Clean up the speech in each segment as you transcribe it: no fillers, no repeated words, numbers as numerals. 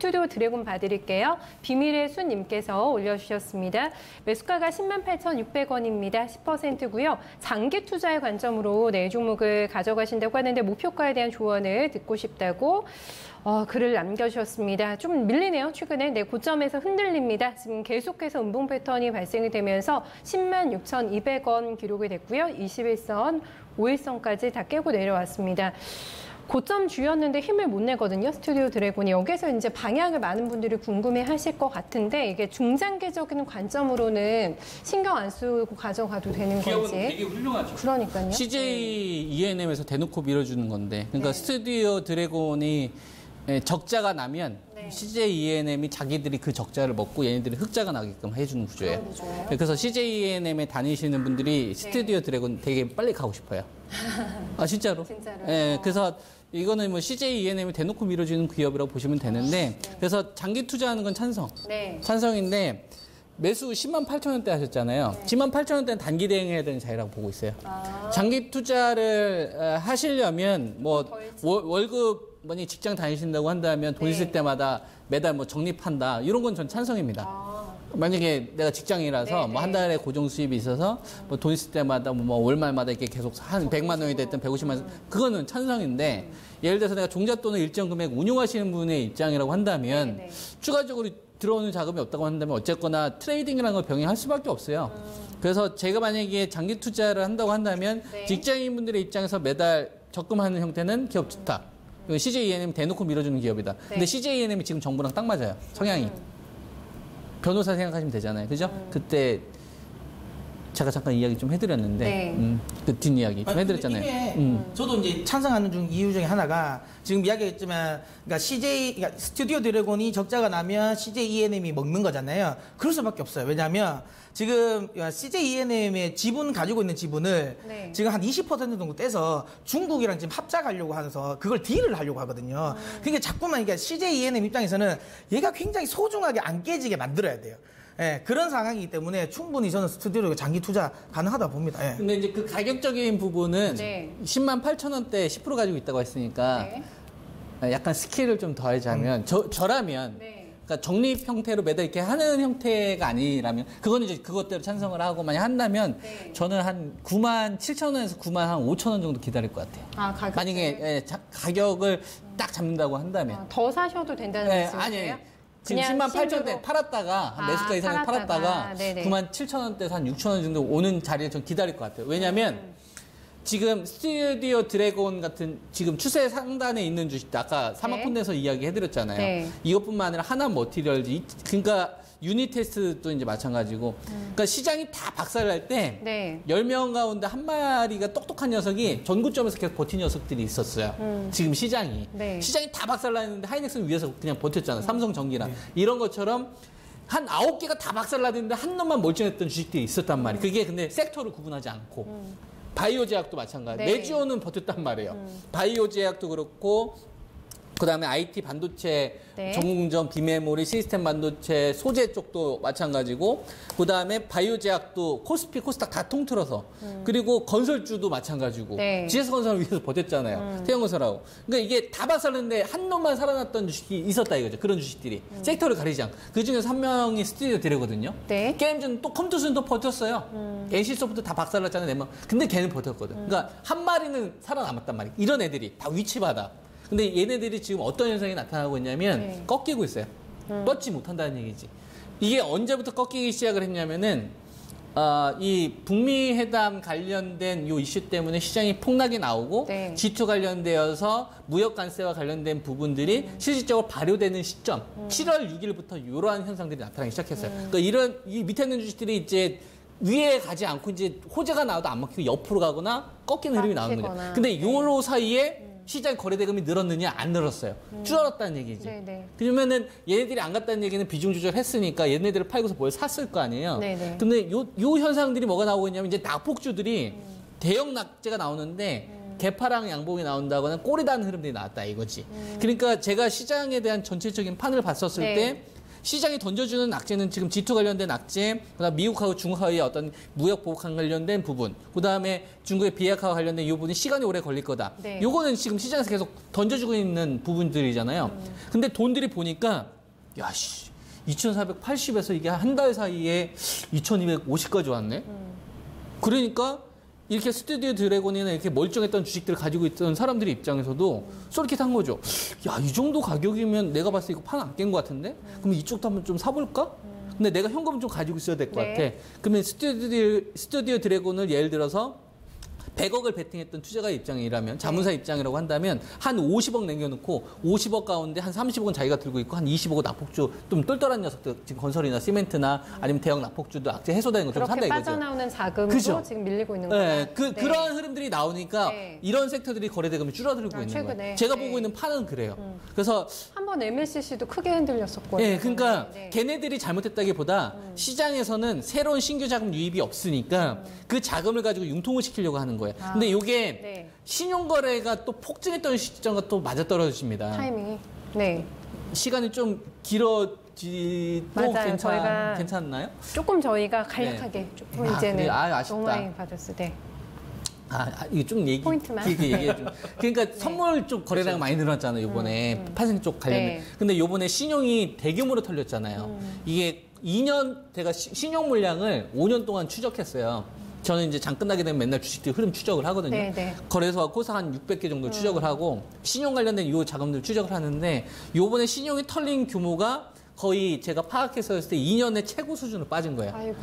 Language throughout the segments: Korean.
스튜디오 드래곤 봐드릴게요. 비밀의 순님께서 올려주셨습니다. 매수가가 108,600원입니다. 10%고요. 장기 투자의 관점으로 네 종목을 가져가신다고 하는데 목표가에 대한 조언을 듣고 싶다고 글을 남겨주셨습니다. 좀 밀리네요. 최근에 고점에서 흔들립니다. 지금 계속해서 음봉 패턴이 발생이 되면서 106,200원 기록이 됐고요. 21선, 5일선까지 다 깨고 내려왔습니다. 고점 주였는데 힘을 못 내거든요. 스튜디오 드래곤이. 여기서 이제 방향을 많은 분들이 궁금해 하실 것 같은데 이게 중장기적인 관점으로는 신경 안 쓰고 가져가도 되는 건지. 되게 훌륭하죠. 그러니까요. CJ ENM에서 대놓고 밀어주는 건데 그러니까 스튜디오 드래곤이 적자가 나면 CJ ENM이 자기들이 그 적자를 먹고 얘네들이 흑자가 나게끔 해주는 구조예요. 그래서 CJ ENM에 다니시는 분들이 스튜디오 드래곤 되게 빨리 가고 싶어요. 진짜로? 진짜로? 네, 그래서 이거는 뭐 CJ ENM이 대놓고 밀어주는 기업이라고 보시면 되는데 그래서 장기 투자하는 건 찬성. 찬성인데 매수 108,000원대 하셨잖아요. 108,000원대는 단기 대응해야 되는 자리라고 보고 있어요. 장기 투자를 하시려면 뭐 월급 직장 다니신다고 한다면 돈 있을 때마다 매달 뭐 적립한다 이런 건 전 찬성입니다. 만약에 내가 직장이라서 뭐 한 달에 고정 수입이 있어서 뭐 돈 있을 때마다 뭐 월말마다 이렇게 계속 한 100만 원이 됐든 150만 원 그거는 찬성인데 예를 들어서 내가 종잣돈을 일정 금액 운용하시는 분의 입장이라고 한다면 추가적으로 들어오는 자금이 없다고 한다면 어쨌거나 트레이딩이라는 걸 병행할 수밖에 없어요. 그래서 제가 만약에 장기 투자를 한다고 한다면 직장인분들의 입장에서 매달 적금하는 형태는 기업 주탁. CJ ENM 대놓고 밀어주는 기업이다. 근데 CJ ENM이 지금 정부랑 딱 맞아요. 성향이. 변호사 생각하시면 되잖아요. 그죠? 그때 제가 잠깐 이야기 좀 해드렸는데 그 뒷이야기 좀 해드렸잖아요. 이게 저도 이제 찬성하는 이유 중에 하나가 지금 이야기했지만 그러니까 스튜디오 드래곤이 적자가 나면 CJ ENM이 먹는 거잖아요. 그럴 수밖에 없어요. 왜냐하면 지금 CJ ENM의 지분 가지고 있는 지분을 지금 한 20% 정도 떼서 중국이랑 지금 합작하려고 하면서 그걸 딜을 하려고 하거든요. 그러니까 자꾸만 이게 CJ ENM 입장에서는 얘가 굉장히 소중하게 안 깨지게 만들어야 돼요. 그런 상황이기 때문에 충분히 저는 스튜디오로 장기 투자 가능하다 봅니다. 근데 이제 그 가격적인 부분은 108,000원대 10% 가지고 있다고 했으니까 약간 스킬을 좀 더하자면 저라면 그러니까 적립 형태로 매달 이렇게 하는 형태가 아니라면 그거는 이제 그것대로 찬성을 하고 만약 한다면 저는 한 97,000원에서 95,000원 정도 기다릴 것 같아요. 만약에 가격을 딱 잡는다고 한다면 더 사셔도 된다는 말씀이세요? 아니에요. 지금 108,000원대 팔았다가 매수가 이상을 팔았다가 97,000원대에서 한 6,000원 정도 오는 자리에 전 기다릴 것 같아요. 왜냐하면 지금 스튜디오 드래곤 같은 지금 추세 상단에 있는 주식들 아까 사모펀드에서 이야기 해드렸잖아요. 이것뿐만 아니라 하나 머티리얼즈 그러니까 유니테스도 이제 마찬가지고 그러니까 시장이 다 박살날 때 10명 가운데 한 마리가 똑똑한 녀석이 전고점에서 계속 버틴 녀석들이 있었어요. 지금 시장이 다 박살났는데 하이닉스는 위에서 그냥 버텼잖아요. 삼성전기나 이런 것처럼 한 9개가 다 박살났는데 한 놈만 멀쩡했던 주식들이 있었단 말이에요. 그게 근데 섹터를 구분하지 않고 바이오 제약도 마찬가지. 메지오는 버텼단 말이에요. 바이오 제약도 그렇고 그다음에 IT 반도체, 전공정, 비메모리, 시스템 반도체, 소재 쪽도 마찬가지고 그다음에 바이오 제약도 코스피, 코스닥 다 통틀어서 그리고 건설주도 마찬가지고 GS건설을 위해서 버텼잖아요. 태영건설하고. 그러니까 이게 다 박살났는데 한 놈만 살아났던 주식이 있었다 이거죠. 그런 주식들이. 섹터를 가리지 않고. 그중에서 한 명이 스튜디오 드래거든요. 게임즈는 또 컴투스는 또 버텼어요. NC소프트 다 박살났잖아요. 4명. 근데 걔는 버텼거든. 그러니까 한 마리는 살아남았단 말이에요. 이런 애들이 다 위치받아. 근데 얘네들이 지금 어떤 현상이 나타나고 있냐면 꺾이고 있어요. 뻗지 못한다는 얘기지. 이게 언제부터 꺾이기 시작을 했냐면은 이 북미 회담 관련된 요 이슈 때문에 시장이 폭락이 나오고 G2 관련되어서 무역 관세와 관련된 부분들이 실질적으로 발효되는 시점 7월 6일부터 이러한 현상들이 나타나기 시작했어요. 그러니까 이런 이 밑에 있는 주식들이 이제 위에 가지 않고 이제 호재가 나와도 안 먹히고 옆으로 가거나 꺾이는 흐름이 나오는 거죠. 근데 요로 사이에 시장 거래대금이 늘었느냐 안 늘었어요. 줄어들었다는 얘기지. 그러면은 얘네들이 안 갔다는 얘기는 비중 조절했으니까 얘네들을 팔고서 뭘 샀을 거 아니에요. 근데 요 현상들이 뭐가 나오고 있냐면 이제 낙폭주들이 대형 낙제가 나오는데 개파랑 양봉이 나온다거나 꼬리 다는 흐름들이 나왔다 이거지. 그러니까 제가 시장에 대한 전체적인 판을 봤었을 때 시장이 던져주는 악재는 지금 G2 관련된 악재, 그다음 미국하고 중국하고의 어떤 무역 보복과 관련된 부분, 그다음에 중국의 비핵화와 관련된 이 부분이 시간이 오래 걸릴 거다. 네. 요거는 지금 시장에서 계속 던져주고 있는 부분들이잖아요. 근데 돈들이 보니까 야 씨. 2,480에서 이게 한 달 사이에 2,250까지 왔네. 그러니까 이렇게 스튜디오 드래곤이나 이렇게 멀쩡했던 주식들을 가지고 있던 사람들의 입장에서도 쏠깃한 거죠. 야, 이 정도 가격이면 내가 봤을 때 이거 판 안 깬 것 같은데? 그럼 이쪽도 한번 좀 사볼까? 근데 내가 현금 좀 가지고 있어야 될 것 네. 같아. 그러면 스튜디오 드래곤을 예를 들어서 100억을 베팅했던 투자자 입장이라면 자문사 입장이라고 한다면 한 50억 남겨놓고 50억 가운데 한 30억은 자기가 들고 있고 한 20억은 낙폭주 좀 똘똘한 녀석들 지금 건설이나 시멘트나 아니면 대형 낙폭주도 악재 해소되는 것들을 산다 그렇게 이거죠. 빠져나오는 자금으로 그죠? 지금 밀리고 있는 네, 거다. 그런 흐름들이 나오니까 네. 이런 섹터들이 거래 대금이 줄어들고 있는 최근에. 거예요. 제가 네. 보고 있는 판은 그래요. 그래서 한번 MLCC도 크게 흔들렸었거든요. 네, 그러니까 네. 걔네들이 잘못했다기보다 시장에서는 새로운 신규 자금 유입이 없으니까 그 자금을 가지고 융통을 시키려고 하는 거예요. 근데 이게 네. 신용거래가 또 폭증했던 시점과 또 맞아떨어집니다. 타이밍이. 네. 시간이 좀 길어지도 맞아요. 저희가 괜찮나요? 조금 저희가 간략하게 조금 아, 이제는 그래요? 아, 아쉽다. 너무 많이 받았을 때. 이거 좀 포인트만. 길게 얘기해 좀. 그러니까 선물 쪽 거래량 많이 늘어났잖아요, 요번에. 파생 쪽 관련된. 네. 근데 요번에 신용이 대규모로 털렸잖아요. 이게 2년, 제가 신용 물량을 5년 동안 추적했어요. 저는 이제 장 끝나게 되면 맨날 주식들 흐름 추적을 하거든요. 네, 네. 거래소와 코사 한 600개 정도 추적을 하고 신용 관련된 이 자금들 추적을 하는데 요번에 신용이 털린 규모가 거의 제가 파악해서 했을 때 2년의 최고 수준으로 빠진 거예요. 아이고.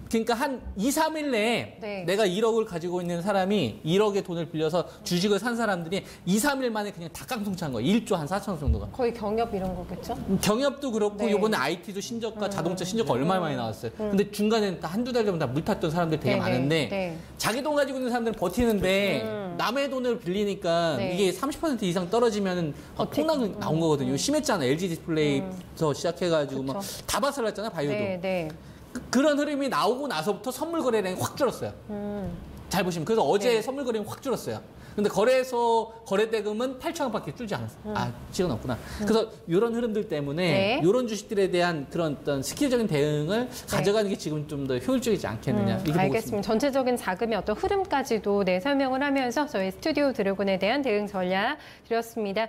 그러니까 한 2, 3일 내에 네. 내가 1억을 가지고 있는 사람이 1억의 돈을 빌려서 주식을 산 사람들이 2, 3일 만에 그냥 닭강통치한 거예요. 1조 한 4천억 정도가. 거의 경협 이런 거겠죠? 경협도 그렇고 네. 요번에 IT도 신저가 자동차 신저가 얼마나 많이 나왔어요. 근데 중간에 한두 달 전부터 물 탔던 사람들이 되게 네, 많은데 네. 자기 돈 가지고 있는 사람들은 버티는데 남의 돈을 빌리니까 네. 이게 30% 이상 떨어지면 폭락 나온 거거든요. 심했잖아. LG 디스플레이부터 시작해가지고 막 다 박살났잖아. 바이오도. 네, 네. 그런 흐름이 나오고 나서부터 선물 거래량이 확 줄었어요. 잘 보시면. 그래서 어제 네. 선물 거래량이 확 줄었어요. 근데 거래소 거래 대금은 8천억밖에 줄지 않았어요. 지금 없구나. 그래서 이런 흐름들 때문에 네. 이런 주식들에 대한 그런 어떤 스킬적인 대응을 가져가는 게 지금 좀 더 효율적이지 않겠느냐. 이렇게 보고 있습니다. 알겠습니다. 전체적인 자금의 어떤 흐름까지도 설명을 하면서 저희 스튜디오 드래곤에 대한 대응 전략 드렸습니다.